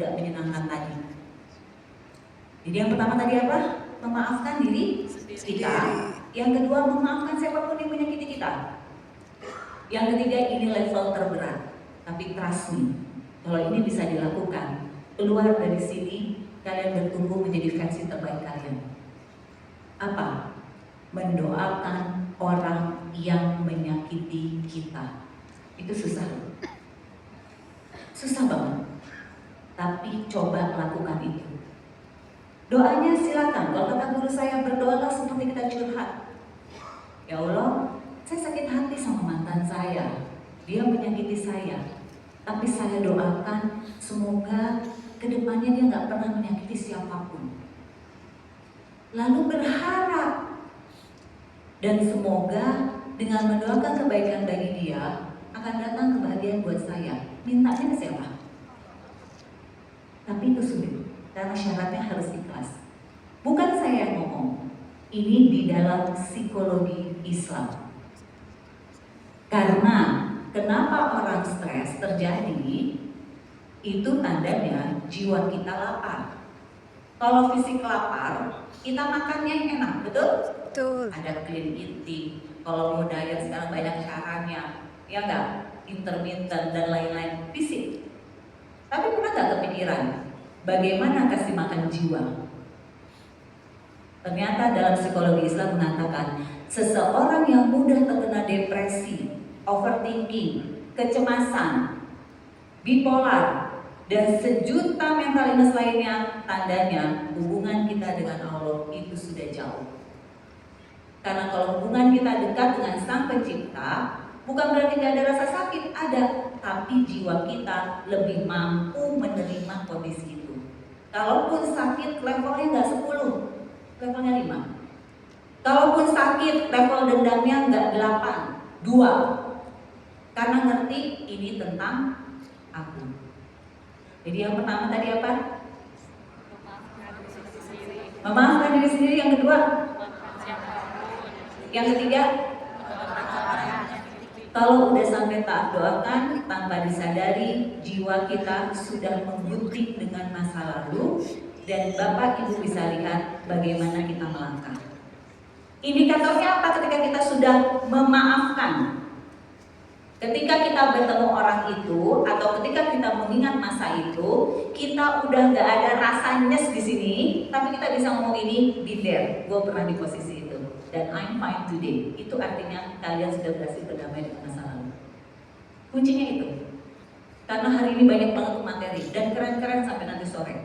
tidak menyenangkan tadi. Jadi yang pertama tadi apa? Memaafkan diri kita. Yang kedua, memaafkan siapapun yang menyakiti kita. Yang ketiga, ini level terberat. Tapi trust me, kalau ini bisa dilakukan, keluar dari sini kalian bertumbuh menjadi versi terbaik kalian. Apa? Mendoakan orang yang menyakiti kita. Itu susah. Susah banget. Tapi coba lakukan itu. Doanya silakan. Kalau kata guru saya, berdoalah seperti kita curhat. Ya Allah, saya sakit hati sama mantan saya. Dia menyakiti saya. Tapi saya doakan semoga kedepannya dia nggak pernah menyakiti siapapun. Lalu berharap dan semoga dengan mendoakan kebaikan bagi dia akan datang kebahagiaan buat saya. Mintanya ke siapa? Tapi itu sulit karena syaratnya harus ikhlas. Bukan saya yang ngomong. Ini di dalam psikologi Islam. Karena kenapa orang stres terjadi? Itu tandanya jiwa kita lapar. Kalau fisik lapar, kita makannya yang enak, betul? Betul. Ada clean eating. Kalau mau diet sekarang banyak caranya, ya enggak? Intermittent dan lain-lain. Fisik. Tapi pernah nggak kepikiran bagaimana kasih makan jiwa? Ternyata dalam psikologi Islam mengatakan seseorang yang mudah terkena depresi, overthinking, kecemasan, bipolar, dan sejuta mental illness lainnya, tandanya hubungan kita dengan Allah itu sudah jauh. Karena kalau hubungan kita dekat dengan Sang Pencipta, bukan berarti tidak ada rasa sakit, ada, tapi jiwa kita lebih mampu menerima kondisi itu. Kalaupun sakit levelnya nggak 10, levelnya 5. Kalaupun sakit level dendamnya nggak 8, 2. Karena ngerti ini tentang aku. Jadi yang pertama tadi apa? Memaafkan diri sendiri. Yang kedua? Yang ketiga? Kalau udah sampai tahap doakan, tanpa disadari jiwa kita sudah menggunting dengan masa lalu, dan Bapak Ibu bisa lihat bagaimana kita melangkah. Indikatornya apa ketika kita sudah memaafkan? Ketika kita bertemu orang itu, atau ketika kita mengingat masa itu, kita udah nggak ada rasa nyes di sini, tapi kita bisa ngomong ini, be there, gue pernah di posisi itu, dan I'm fine today. Itu artinya kalian sudah berhasil berdamai dengan masa lalu. Kuncinya itu. Karena hari ini banyak banget materi dan keren-keren sampai nanti sore.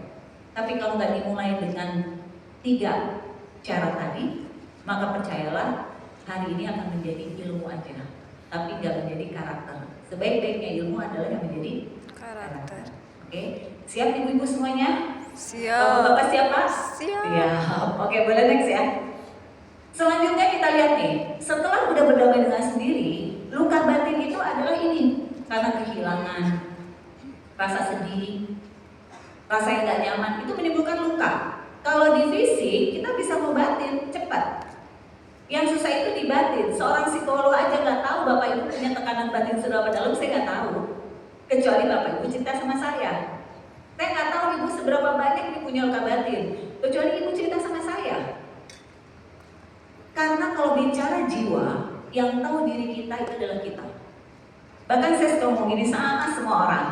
Tapi kalau nggak dimulai dengan 3 cara tadi, maka percayalah hari ini akan menjadi ilmu aja, tapi nggak menjadi karakter. Sebaik-baiknya ilmu adalah yang menjadi karakter. Oke, siap ibu-ibu semuanya? Siap. Bapak siapa? Siap. Ya, oke, boleh next ya. Selanjutnya kita lihat nih, setelah udah berdamai dengan sendiri, luka batin itu adalah ini, karena kehilangan, rasa sedih, rasa yang gak nyaman, itu menimbulkan luka. Kalau di fisik, kita bisa ngobatin cepat. Yang susah itu di batin. Seorang psikolog aja nggak tahu Bapak Ibu punya tekanan batin seberapa dalam, saya nggak tahu. Kecuali Bapak Ibu cerita sama saya. Saya nggak tahu Ibu seberapa banyak Ibu punya luka batin. Kecuali Ibu cerita sama saya. Karena kalau bicara jiwa, yang tahu diri kita itu adalah kita. Bahkan saya suka ngomong ini sama semua orang.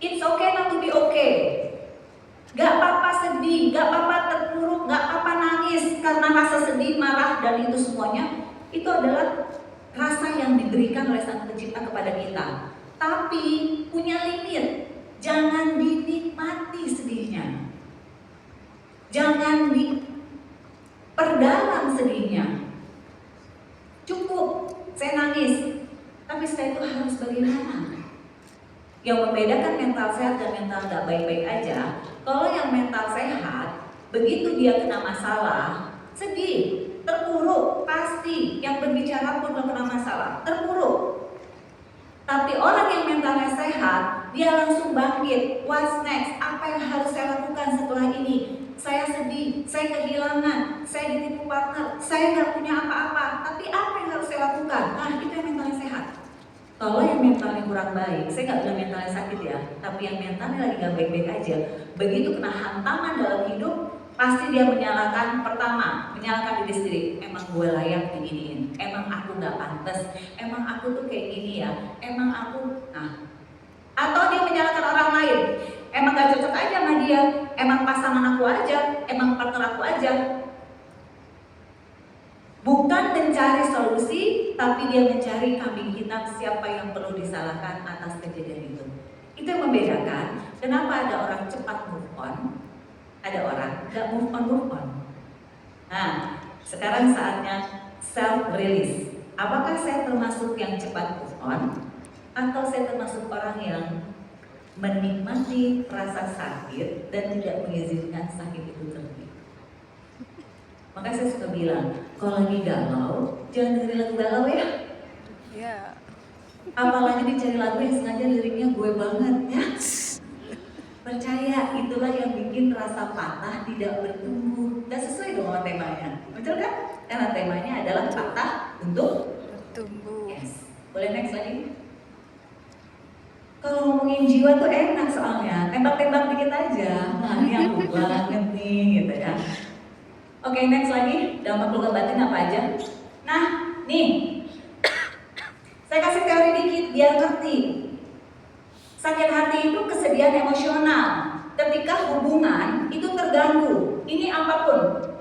It's okay not to be okay. Gak apa-apa sedih, gak apa-apa terpuruk, gak apa-apa nangis karena rasa sedih, marah, dan itu semuanya itu adalah rasa yang diberikan oleh Sang Pencipta kepada kita. Tapi punya limit, jangan dinikmati sedihnya, jangan diperdalam sedihnya. Cukup, saya nangis, tapi setelah itu harus bagaimana? Yang membedakan mental sehat dan mental gak baik-baik aja, kalau yang mental sehat, begitu dia kena masalah, sedih, terpuruk, pasti. Yang berbicara pun kalau kena masalah, terpuruk. Tapi orang yang mentalnya sehat, dia langsung bangkit. What's next? Apa yang harus saya lakukan setelah ini? Saya sedih, saya kehilangan, saya ditipu partner, saya gak punya apa-apa. Tapi apa yang harus saya lakukan? Nah, itu yang mentalnya sehat. Kalau yang mentalnya kurang baik, saya nggak bilang mentalnya sakit ya, tapi yang mentalnya lagi nggak baik-baik aja, begitu kena hantaman dalam hidup, pasti dia menyalahkan. Pertama, menyalahkan diri sendiri. Emang gue layak diginiin, emang aku nggak pantas, emang aku tuh kayak gini ya, emang aku, nah. Atau dia menyalahkan orang lain, emang gak cocok aja sama dia, emang pasangan aku aja, emang partner aku aja. Bukan mencari solusi, tapi dia mencari kambing hitam siapa yang perlu disalahkan atas kejadian itu. Itu yang membedakan kenapa ada orang cepat move on, ada orang gak move on. Nah, sekarang saatnya self-release. Apakah saya termasuk yang cepat move on? Atau saya termasuk orang yang menikmati rasa sakit dan tidak mengizinkan sakit itu terjadi? Makanya saya suka bilang, kalau lagi galau, jangan dengerin lagu galau ya. Yeah. Apalagi dicari lagu yang sengaja liriknya gue banget ya. Percaya, itulah yang bikin rasa patah tidak bertumbuh. Dan sesuai dengan temanya, betul kan? Karena temanya adalah patah untuk bertumbuh. Yes. Boleh next lagi? Kalau ngomongin jiwa tuh enak soalnya, tembak-tembak dikit aja. Nah ini aku banget nih gitu ya. Oke, next lagi, dampak luka batin apa aja? Nah, nih, saya kasih teori dikit biar ngerti. Sakit hati itu kesedihan emosional. Ketika hubungan itu terganggu, ini apapun,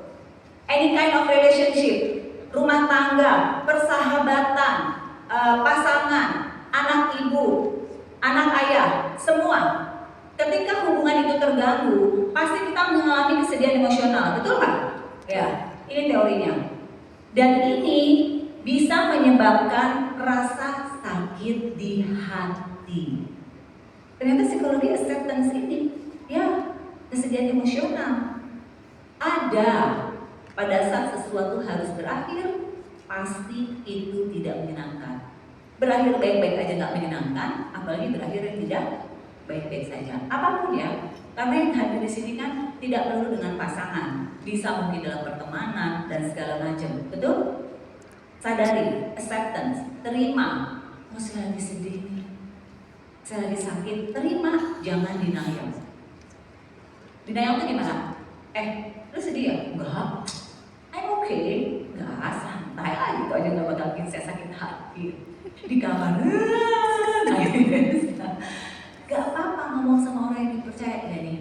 any kind of relationship, rumah tangga, persahabatan, pasangan, anak ibu, anak ayah, semua. Ketika hubungan itu terganggu, pasti kita mengalami kesedihan emosional, betul kan? Ya, ini teorinya. Dan ini bisa menyebabkan rasa sakit di hati. Ternyata psikologi acceptance ini, ya, kesedihan emosional ada pada saat sesuatu harus berakhir, pasti itu tidak menyenangkan. Berakhir baik-baik aja nggak menyenangkan, apalagi berakhir yang tidak baik-baik saja. Apapun ya, karena yang hadir di sini kan tidak perlu dengan pasangan, bisa mungkin dalam pertemanan dan segala macam, betul? Sadari, acceptance, terima. Oh, saya lagi sedih nih, saya lagi sakit, terima, jangan denial. Denial itu gimana? Lu sedih ya? Enggak, I'm okay, enggak, santai lah gitu aja, nggak bakal bikin saya sakit hati. Di kamar, gak apa-apa ngomong sama orang yang dipercaya ya nih.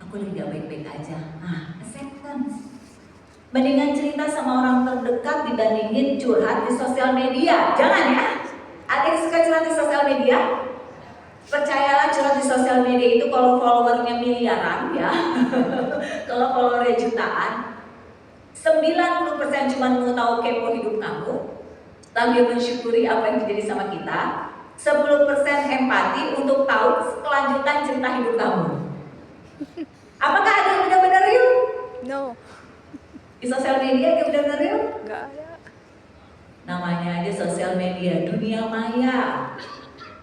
Aku lagi gak baik-baik aja. Nah, acceptance. Mendingan cerita sama orang terdekat dibandingin curhat di sosial media. Jangan ya. Ada yang suka curhat di sosial media? Percayalah, curhat di sosial media itu kalau followernya miliaran ya. Kalau followernya jutaan, 90% cuma mau tahu kepo hidup kamu, lalu mensyukuri apa yang terjadi sama kita. 10% empati untuk tahu kelanjutan cerita hidup kamu. Apakah ada yang benar-benar real? No. Di sosial media yang benar-benar real? Nggak ada. Namanya aja sosial media, dunia maya.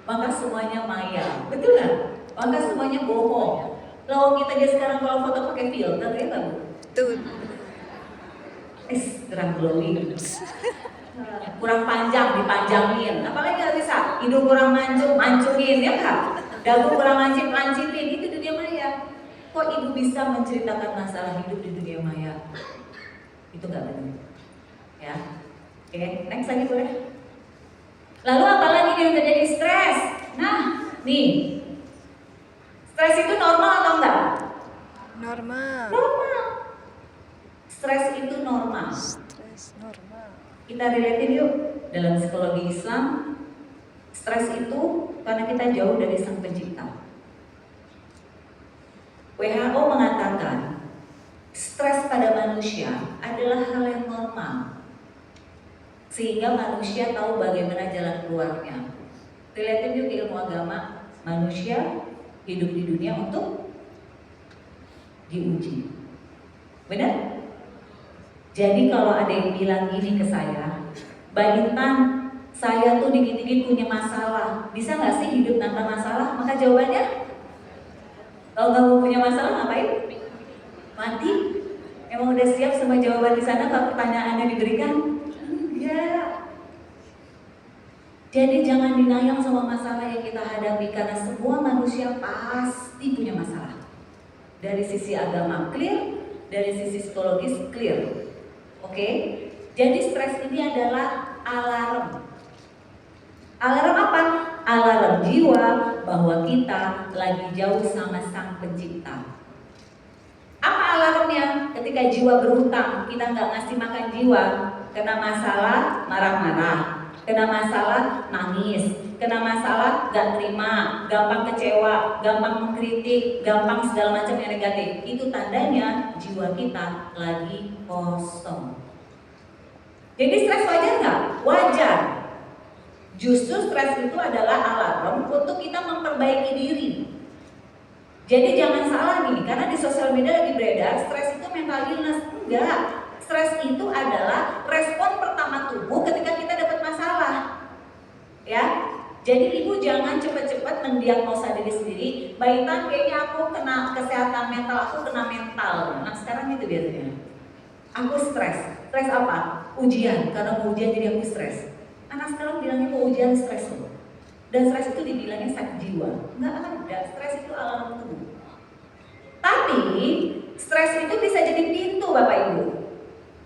Maka semuanya maya, betul nggak? Maka semuanya bohong. Lalu kita aja sekarang kalau foto pakai filter ya nggak Bu? Tuh. Kurang glowing, kurang panjang dipanjangin, apalagi nggak bisa, hidung kurang mancungin ya kak, dagu kurang lancipin, itu dunia maya. Kok ibu bisa menceritakan masalah hidup di dunia maya? Itu nggak benar, ya. Oke, next lagi boleh. Lalu apalagi yang terjadi? Stres. Nah, nih, stres itu normal atau enggak? Normal. Normal. Stres itu normal. Stres normal. Kita relatin yuk, dalam psikologi Islam, stres itu karena kita jauh dari Sang Pencipta. WHO mengatakan stres pada manusia adalah hal yang normal, sehingga manusia tahu bagaimana jalan keluarnya. Relatin yuk ilmu agama, manusia hidup di dunia untuk diuji. Benar? Jadi kalau ada yang bilang gini ke saya, Mbak Intan, saya tuh dikit-dikit punya masalah, bisa nggak sih hidup tanpa masalah? Maka jawabannya, kalau kamu punya masalah ngapain? Mati? Emang udah siap sama jawaban di sana kalau pertanyaannya diberikan? Ya. Jadi jangan denial sama masalah yang kita hadapi, karena semua manusia pasti punya masalah. Dari sisi agama clear, dari sisi psikologis clear. Oke? Jadi stres ini adalah alarm. Alarm apa? Alarm jiwa bahwa kita lagi jauh sama Sang Pencipta. Apa alarmnya? Ketika jiwa berhutang, kita nggak ngasih makan jiwa, kena masalah marah-marah, kena masalah nangis, kena masalah gak terima, gampang kecewa, gampang mengkritik, gampang segala macam yang negatif. Itu tandanya jiwa kita lagi kosong. Jadi stres wajar nggak? Wajar. Justru stres itu adalah alarm untuk kita memperbaiki diri. Jadi jangan salah nih, karena di sosial media lagi beredar stres itu mental illness. Enggak. Stres itu adalah respon pertama tubuh ketika kita dapat masalah. Ya. Jadi ibu jangan cepat-cepat mendiagnosa diri sendiri. Baitan kayaknya aku kena kesehatan mental, aku kena mental. Nah sekarang itu biasanya. Aku stres. Stres apa? Ujian. Karena mau ujian jadi aku stres. Anak sekarang bilangnya mau ujian stres loh. Dan stres itu dibilangnya sakit jiwa. Enggak ada. Stres itu alarm tubuh. Tapi stres itu bisa jadi pintu Bapak Ibu.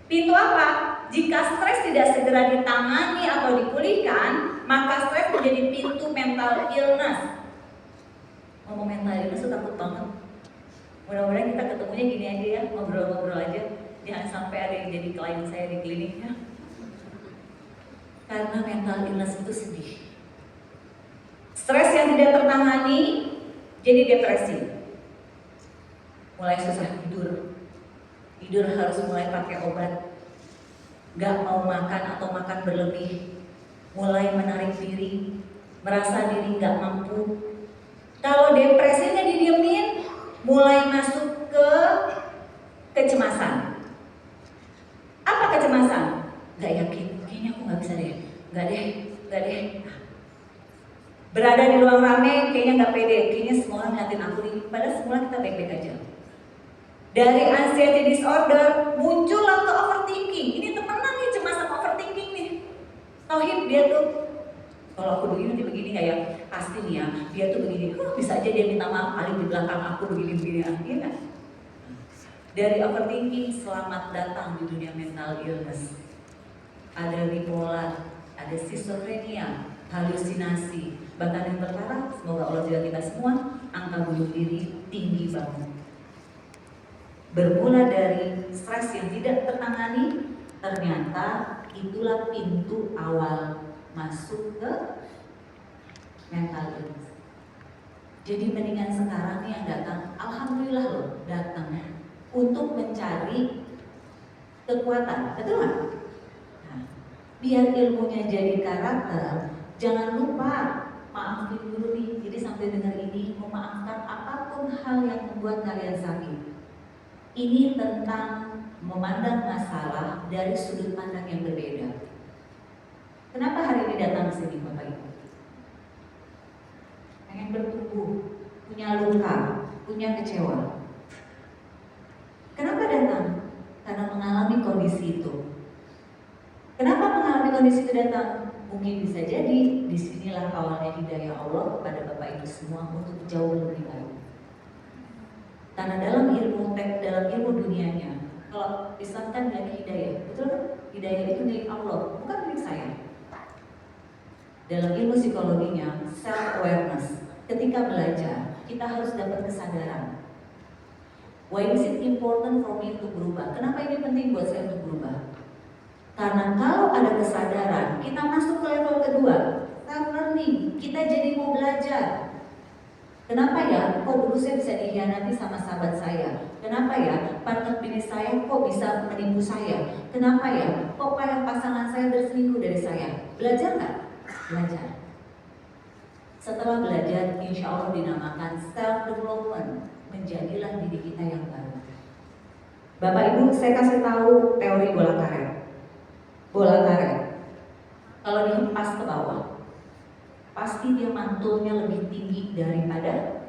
Pintu apa? Jika stres tidak segera ditangani atau dipulihkan, maka stres menjadi pintu mental illness. Ngomong mental illness itu takut banget. Mudah-mudahan kita ketemunya gini aja ya, ngobrol-ngobrol aja. Jangan sampai ada yang jadi klien saya di kliniknya. Karena mental illness itu sedih. Stres yang tidak tertangani jadi depresi. Mulai susah tidur. Tidur harus mulai pakai obat. Gak mau makan atau makan berlebih. Mulai menarik diri. Merasa diri gak mampu. Kalau depresinya didiemin, mulai masuk ke kecemasan. Apa kecemasan? Gak yakin, kayaknya aku gak bisa deh. Gak deh. Berada di ruang rame, kayaknya gak pede. Kayaknya semua orang ngeliatin aku nih. Padahal semula kita baik-baik aja. Dari anxiety disorder muncullah ke overthinking. Ini temenan nih cemas sama overthinking nih. Tauhid dia tuh, kalau aku begini nanti begini nggak ya? Pasti nih ya, dia tuh begini. Bisa aja dia minta maaf paling di belakang aku begini-begini. Iya. Dari overthinking, selamat datang di dunia mental illness. Ada bipolar, ada schizophrenia, halusinasi. Bahkan yang terparah, semoga Allah jaga kita semua, angka bunuh diri tinggi banget. Bermula dari stres yang tidak tertangani, ternyata itulah pintu awal masuk ke mental illness. Jadi mendingan sekarang nih yang datang, alhamdulillah loh datang untuk mencari kekuatan, betul nggak? Nah, biar ilmunya jadi karakter, jangan lupa maafin dulu nih. Jadi sampai dengar ini, memaafkan apapun hal yang membuat kalian sakit. Ini tentang memandang masalah dari sudut pandang yang berbeda. Kenapa hari ini datang ke sini Bapak Ibu? Pengen bertumbuh, punya luka, punya kecewa. Kenapa datang? Karena mengalami kondisi itu. Kenapa mengalami kondisi itu datang? Mungkin bisa jadi disinilah awalnya hidayah Allah kepada Bapak Ibu semua untuk jauh lebih baik. Karena dalam ilmu dunianya, kalau Islam kan bilang hidayah, betul kan? Hidayah itu milik Allah, bukan milik saya. Dalam ilmu psikologinya, self awareness. Ketika belajar, kita harus dapat kesadaran. Why is it important for me untuk berubah? Kenapa ini penting buat saya untuk berubah? Karena kalau ada kesadaran, kita masuk ke level kedua, self learning. Kita jadi mau belajar. Kenapa ya? Kok dulu saya bisa dikhianati sama sahabat saya? Kenapa ya? Partner bisnis saya kok bisa menipu saya? Kenapa ya? Kok pasangan saya berselingkuh dari saya? Belajar nggak? Belajar. Setelah belajar, insya Allah dinamakan self development. Menjadilah diri kita yang baru. Bapak Ibu, saya kasih tahu teori bola karet. Bola karet, kalau dihempas ke bawah, pasti dia mantulnya lebih tinggi daripada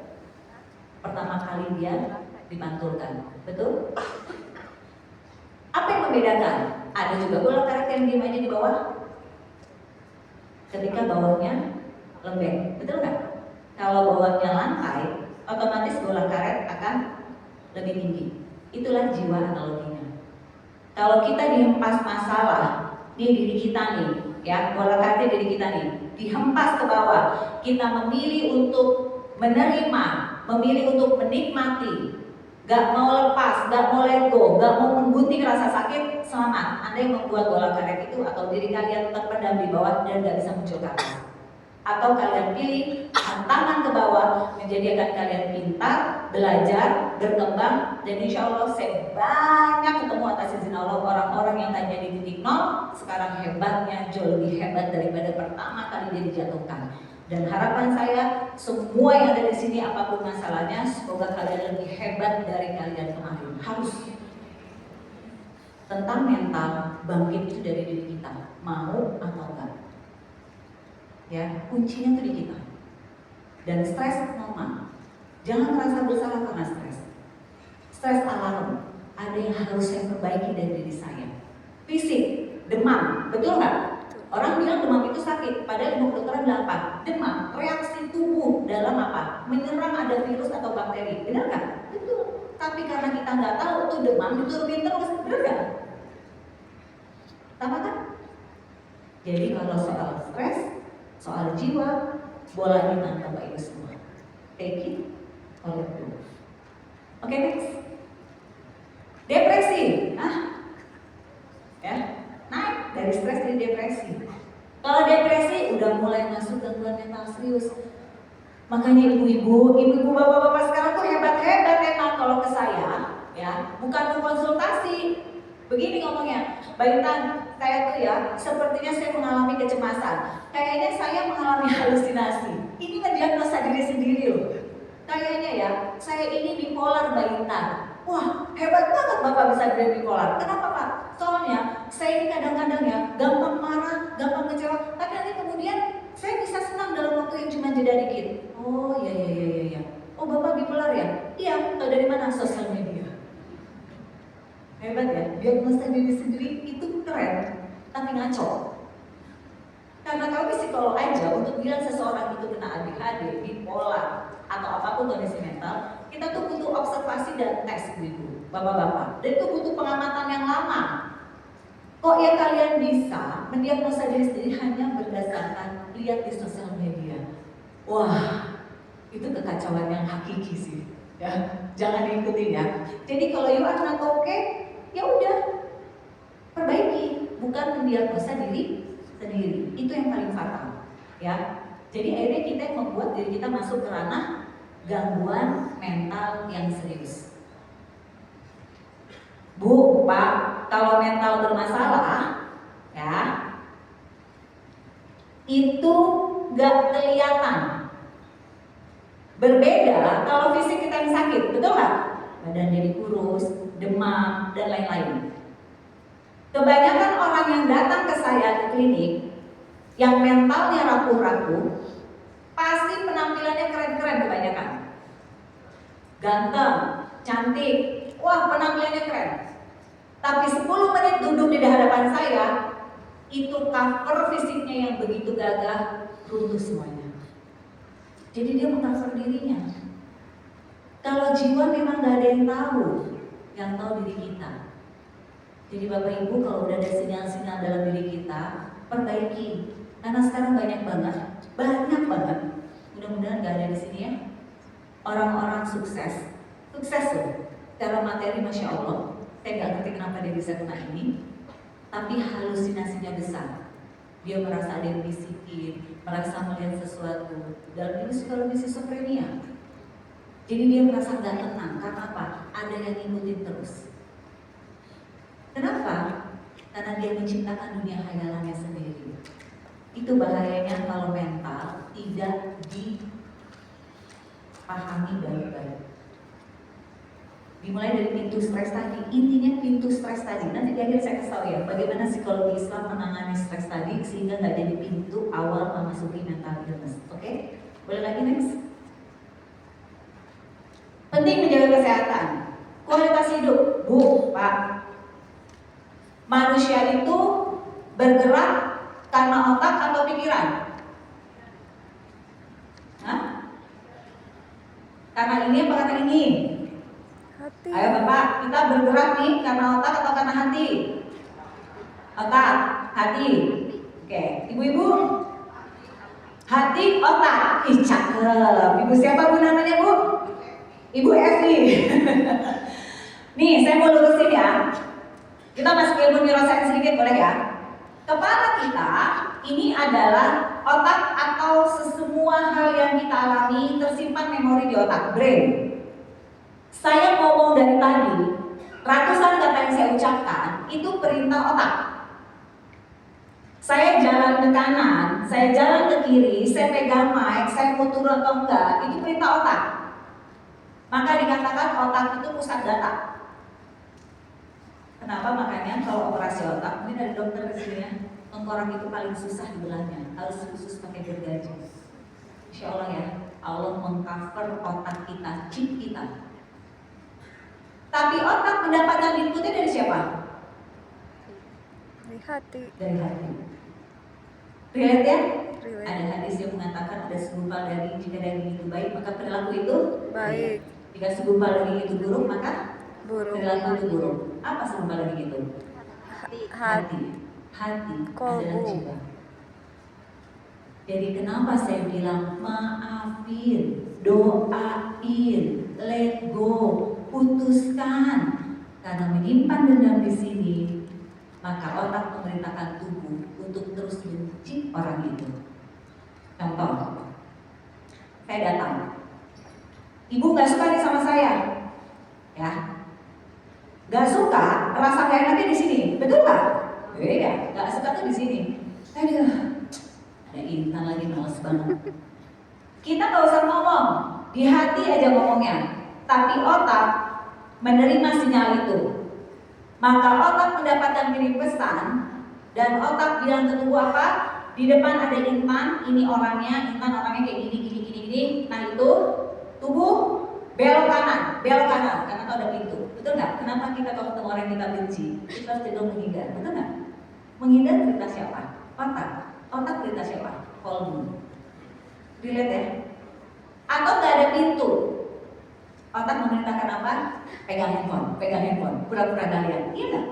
pertama kali dia dimantulkan. Betul? Apa yang membedakan? Ada juga bola karet yang diam aja di bawah. ketika bawahnya lembek, betul nggak? Kalau bawahnya lantai, otomatis bola karet akan lebih tinggi. Itulah jiwa analoginya. Kalau kita dihempas masalah di diri kita nih, ya, bola karetnya diri kita nih, dihempas ke bawah, kita memilih untuk menerima, memilih untuk menikmati, gak mau lepas, gak mau let go, gak mau menggunting rasa sakit, selamat. Anda yang membuat bola karet itu atau diri kalian terpendam di bawah dan gak bisa muncul ke atas. Atau kalian pilih tantangan ke bawah, menjadikan kalian pintar, belajar, berkembang, dan insya Allah saya banyak ketemu atas izin Allah orang-orang yang tadinya di titik nol, sekarang hebatnya jauh lebih hebat daripada pertama kali dia dijatuhkan. Dan harapan saya semua yang ada di sini apapun masalahnya, semoga kalian lebih hebat dari kalian kemarin. Harus. Tentang mental, bangkit itu dari diri kita, mau atau enggak. Ya, kuncinya tuh di kita. Dan stres normal. Jangan merasa bersalah karena stres. Stres alarm. Ada yang harus saya perbaiki dari diri saya. Fisik, demam, betul nggak? Orang bilang demam itu sakit, padahal ilmu kedokteran bilang apa? Demam, reaksi tubuh dalam apa? Menyerang ada virus atau bakteri, benar nggak? Betul. Tapi karena kita nggak tahu tuh demam diturunin terus, benar nggak? Sama kan? Jadi kalau soal stres, soal jiwa, bola di tangan Bapak Ibu semua. Take it or let go. Oke, next. Depresi, ya, naik dari stres jadi depresi. Kalau depresi udah mulai masuk gangguan mental serius. Makanya ibu-ibu, bapak-bapak sekarang tuh hebat-hebat emang kalau ke saya, ya, bukan konsultasi. Begini ngomongnya, Mbak Intan, saya tuh ya, sepertinya saya mengalami kecemasan. Kayaknya saya mengalami halusinasi. Ini mendiagnosa diri sendiri loh. Kayaknya ya, saya ini bipolar Mbak Intan. Wah, hebat banget Bapak bisa bilang bipolar. Kenapa Pak? Soalnya saya ini kadang-kadang ya, gampang marah, gampang kecewa. Tapi nanti kemudian saya bisa senang dalam waktu yang cuma jeda dikit. Oh iya. Oh Bapak bipolar ya? Iya, tahu dari mana? Sosial media. Hebat ya, diagnosa diri sendiri itu keren, tapi ngaco. Karena kalau psikolog aja untuk bilang seseorang itu kena ADHD, bipolar, atau apapun kondisi mental, kita tuh butuh observasi dan tes gitu, bapak-bapak. Dan itu butuh pengamatan yang lama. Kok ya kalian bisa mendiagnosa diri sendiri hanya berdasarkan lihat di sosial media? Wah, itu kekacauan yang hakiki sih. Ya, jangan diikutin ya. Jadi kalau you are not okay, ya udah perbaiki, bukan mendiagnosa diri sendiri. Itu yang paling fatal, ya. Jadi akhirnya kita yang membuat diri kita masuk ke ranah gangguan mental yang serius. Bu, Pak, kalau mental bermasalah, ya, itu gak kelihatan. Berbeda kalau fisik kita yang sakit, betul nggak? Badan jadi kurus, demam, dan lain-lain. Kebanyakan orang yang datang ke saya di klinik yang mentalnya rapuh-rapuh, pasti penampilannya keren-keren kebanyakan. Ganteng, cantik, wah penampilannya keren. Tapi 10 menit duduk di hadapan saya, itu cover fisiknya yang begitu gagah, runtuh semuanya. Jadi dia mengcover dirinya. Kalau jiwa memang gak ada yang tahu diri kita. Jadi Bapak Ibu kalau udah ada sinyal-sinyal dalam diri kita, perbaiki. Karena sekarang banyak banget. Mudah-mudahan gak ada di sini ya. Orang-orang sukses loh. Secara materi Masya Allah. Saya gak ngerti kenapa dia bisa kena ini. Tapi halusinasinya besar. Dia merasa ada yang bisikin, merasa melihat sesuatu. Dalam ini psikologi skizofrenia. Jadi dia merasa gak tenang. Karena apa? Ada yang ngikutin terus. Kenapa? Karena dia menciptakan dunia khayalannya sendiri. Itu bahayanya kalau mental tidak dipahami baik-baik. Dimulai dari pintu stres tadi. Intinya pintu stres tadi. Nanti di akhir saya kasih tahu ya bagaimana psikologi Islam menangani stres tadi sehingga nggak jadi pintu awal memasuki mental illness. Oke? Boleh lagi next? Penting menjaga kesehatan, kualitas hidup, Bu, Pak. Manusia itu bergerak karena otak atau pikiran? Karena ini apa karena ini? Hati. Ayo Bapak, kita bergerak nih karena otak atau karena hati? Otak, hati. Oke, ibu-ibu? Hati, otak. Ih, cakep. Ibu siapa Bu namanya Bu? Ibu Evi. Nih, saya mau lurusin ya. Kita masuk ilmu neuroscience sedikit boleh ya? Kepala kita ini adalah otak atau sesemua hal yang kita alami tersimpan memori di otak, brain. Saya ngomong dari tadi, ratusan kata yang saya ucapkan itu perintah otak. Saya jalan ke kanan, saya jalan ke kiri, saya pegang mic, saya mau turun atau enggak, itu perintah otak. Maka dikatakan otak itu pusat data. Kenapa? Makanya kalau operasi otak, ini dari dokter di sini ya, tengkorak itu paling susah dibelahnya, harus khusus pakai gergaji. Insya Allah ya, Allah mengcover otak kita, chip kita. Tapi otak mendapatkan inputnya dari siapa? Dari hati. Dari hati. Relate ya? Relate. Ada hadis yang mengatakan ada segumpal daging, jika daging itu baik maka perilaku itu Baik. Jika segumpal daging itu buruk maka Buruk. perilaku itu buruk. Apa segumpal daging itu? Hati. Hati Kolbu. adalah jiwa. Jadi kenapa saya bilang maafin, doain, let go, putuskan. Karena menyimpan dendam di sini, maka otak memerintahkan tubuh untuk terus benci orang itu. Contoh, saya datang, ibu nggak suka nih sama saya, ya, nggak suka, rasa gak enaknya di sini, betul nggak? Beda, nggak suka tuh di sini. Aduh, ada Intan lagi males banget. Kita nggak usah ngomong, di hati aja ngomongnya, tapi otak menerima sinyal itu. Maka otak mendapatkan kirim pesan dan otak bilang ke tubuh apa? Di depan ada Intan, ini orangnya, Intan orangnya kayak gini. Nah itu tubuh belok kanan, karena tahu ada pintu. Betul nggak? Kenapa kita kalau ketemu orang yang kita benci, kita harus cenderung menghindar, betul nggak? Menghindar perintah siapa? Otak. Otak perintah siapa? Kolbu. Relate ya? Atau nggak ada pintu? Otak memerintahkan apa? Pegang handphone, pura-pura galian, iya nggak?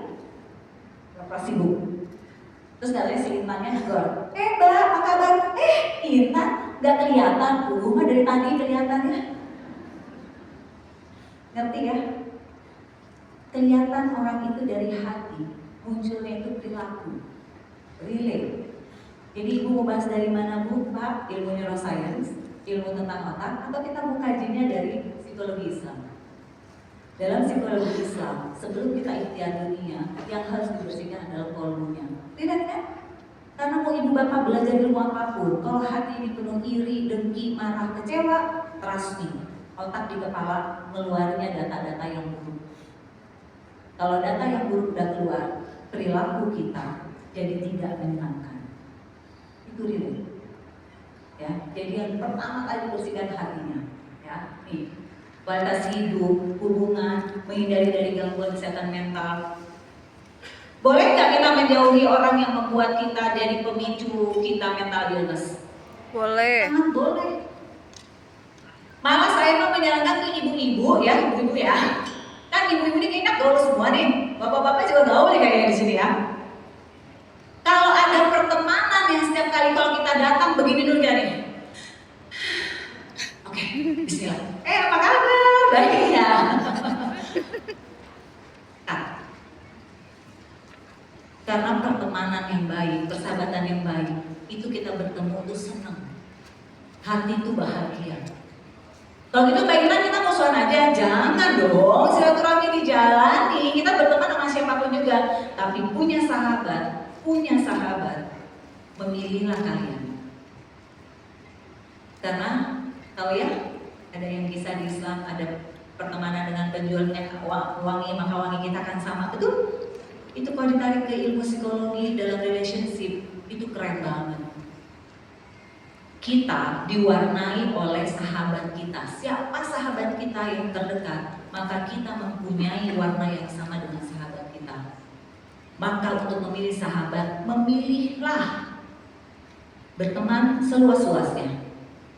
Pura-pura sibuk. Terus katanya si Intannya negor, Mbak, apa kabar? Intan nggak kelihatan, mah dari tadi kelihatannya. Ngerti ya? Kelihatan orang itu dari hati, munculnya itu perilaku, relate. Jadi ibu mau bahas dari mana Bu? Pak, ilmu neuroscience, ilmu tentang otak, atau kita mau kajinya dari psikologi Islam? Dalam psikologi Islam, sebelum kita ikhtiar dunia, yang harus dibersihkan adalah kolbunya. Tidak kan? Karena mau ibu bapak belajar ilmu apapun, kalau hati ini penuh iri, dengki, marah, kecewa, trust me, otak di kepala ngeluarnya data-data yang buruk. Kalau data yang buruk udah keluar, perilaku kita jadi tidak menyenangkan. Itu real. Ya, jadi yang pertama kali bersihkan hatinya, ya, nih. Kualitas hidup, hubungan, menghindari dari gangguan kesehatan mental. Boleh nggak kita menjauhi orang yang membuat kita jadi pemicu kita mental illness? Boleh. Sangat boleh. Malah saya mau menyarankan ke ibu-ibu ya, ibu-ibu ya. Kan ibu-ibu ini kayaknya gaul semua nih. Bapak-bapak juga gaul nih kayaknya di sini ya. Kalau ada pertemanan yang setiap kali kalau kita datang begini dulu ya nih. Oke, bismillah. Apa kabar? Baik ya. Karena pertemanan yang baik, persahabatan yang baik, itu kita bertemu tuh senang. Hati itu bahagia. Kalau gitu baiklah kita musuhan aja, jangan dong. Silaturahmi dijalani. Kita berteman sama siapapun juga, tapi punya sahabat, memilihlah kalian. Karena tahu ya, ada yang kisah di Islam, ada pertemanan dengan penjual minyak wangi, maka wangi kita akan sama. Betul? Itu kalau ditarik ke ilmu psikologi dalam relationship, itu keren banget. Kita diwarnai oleh sahabat kita. Siapa sahabat kita yang terdekat, maka kita mempunyai warna yang sama dengan sahabat kita. Maka untuk memilih sahabat, memilihlah berteman seluas-luasnya.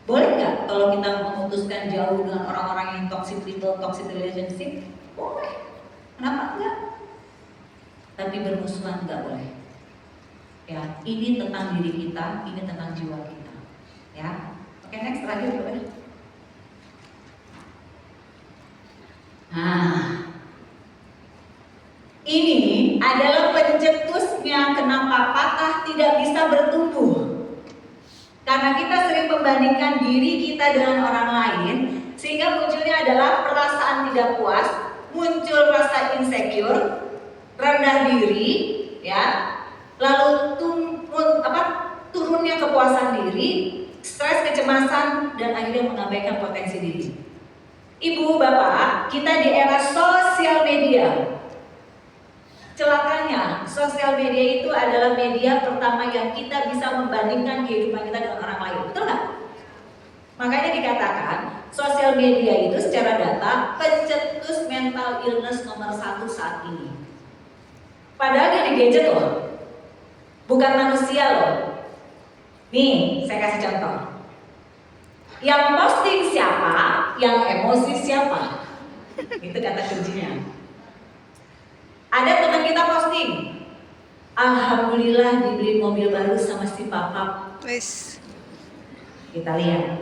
Boleh nggak kalau kita memutuskan jauh dengan orang-orang yang toxic people, toxic relationship? Boleh. Kenapa enggak? Tapi bermusuhan nggak boleh. Ya, ini tentang diri kita, ini tentang jiwa kita. Ya, oke, next terakhir boleh. Nah, ini adalah pencetusnya kenapa patah tidak bisa bertumbuh. Karena kita sering membandingkan diri kita dengan orang lain, sehingga munculnya adalah perasaan tidak puas, muncul rasa insecure, rendah diri, ya, lalu turunnya kepuasan diri, stres, kecemasan, dan akhirnya mengabaikan potensi diri. Ibu, bapak, kita di era sosial media. Celakanya, sosial media itu adalah media pertama yang kita bisa membandingkan kehidupan kita dengan orang lain, betul nggak? Makanya dikatakan, sosial media itu secara data pencetus mental illness nomor 1 saat ini. Padahal dia di gadget loh, bukan manusia loh. Nih, saya kasih contoh. Yang posting siapa, yang emosi siapa. Itu kata kuncinya. Ada teman kita posting, alhamdulillah dibeli mobil baru sama si papa. Wis. Kita lihat,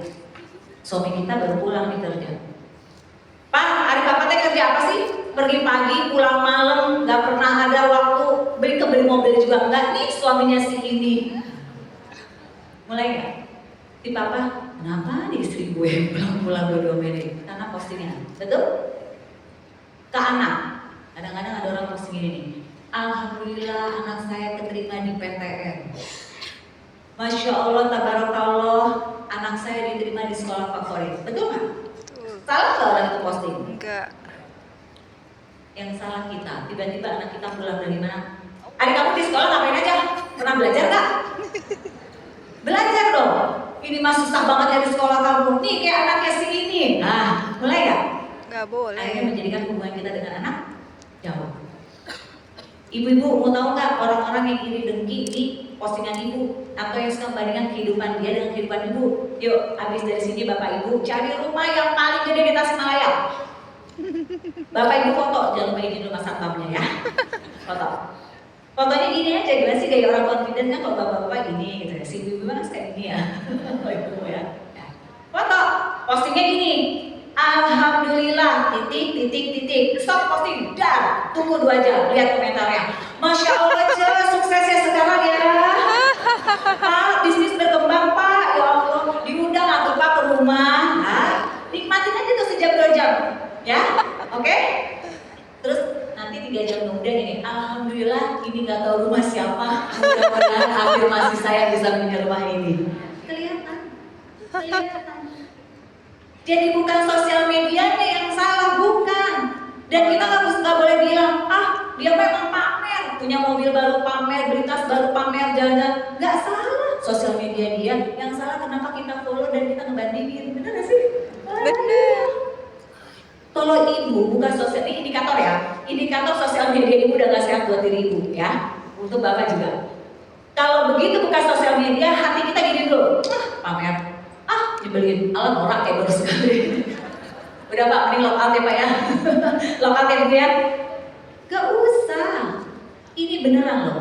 suami kita baru pulang nih kerja. Pak, hari papa teh kerja apa sih? Pergi pagi, pulang malam, nggak pernah ada waktu beli mobil juga enggak. Nih suaminya si ini. Mulai nggak? Si papa, kenapa nih istri gue pulang-pulang berdua-dua karena postingan, betul? Ke anak, kadang-kadang ada orang posting ini nih, alhamdulillah anak saya keterima di PTN. Masya Allah, tabarakallah, anak saya diterima di sekolah favorit, betul nggak? Salah nggak orang itu posting? Enggak. Yang salah kita, tiba-tiba anak kita pulang dari mana? Adik kamu di sekolah ngapain aja? Pernah belajar nggak? Belajar dong. Ini mah susah banget ya di sekolah kamu. Nih kayak anaknya si ini. Nah, mulai ya? Nggak boleh. Akhirnya menjadikan hubungan kita dengan anak jauh. Ibu-ibu mau tahu nggak orang-orang yang iri dengki di postingan ibu atau yang suka membandingkan kehidupan dia dengan kehidupan ibu? Yuk, habis dari sini bapak ibu cari rumah yang paling gede di Tasikmalaya. Bapak ibu foto, jangan lupa izin rumah satpamnya ya. Foto. Fotonya gini aja, gimana sih gaya orang confident kan kalau bapak-bapak gini gitu ya. Si ibu kan kayak gini ya. Ibu ya. Foto, postingnya gini. Alhamdulillah, titik. Stop posting, dar. Tunggu 2 jam, lihat komentarnya. Masya Allah, suksesnya sekarang ya. Pak, bisnis berkembang Pak. Ya Allah, diundang atau Pak ke rumah. Nah, nikmatin aja tuh sejam 2 jam. Ya, oke? Terus nanti 3 jam kemudian ini, alhamdulillah ini nggak tahu rumah siapa. Mudah-mudahan afirmasi saya bisa punya rumah ini. Kelihatan. Jadi bukan sosial medianya yang salah, bukan. Dan kita nggak boleh bilang, dia memang pamer, punya mobil baru pamer, beli tas baru pamer, jalan-jalan. Nggak salah, sosial media dia. Yang salah kenapa kita follow dan kita ngebandingin, bener nggak sih? Bener. Kalau ibu bukan sosial, ini indikator ya, indikator sosial media ibu udah gak sehat buat diri ibu ya, untuk bapak juga. Kalau begitu bukan sosial media, hati kita gini dulu, pamer, nyebelin, alam orang kayak baru sekali. Udah Pak, mending lock out ya Pak ya, lock out ya Bu ya. Gak usah, ini beneran loh,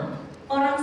orang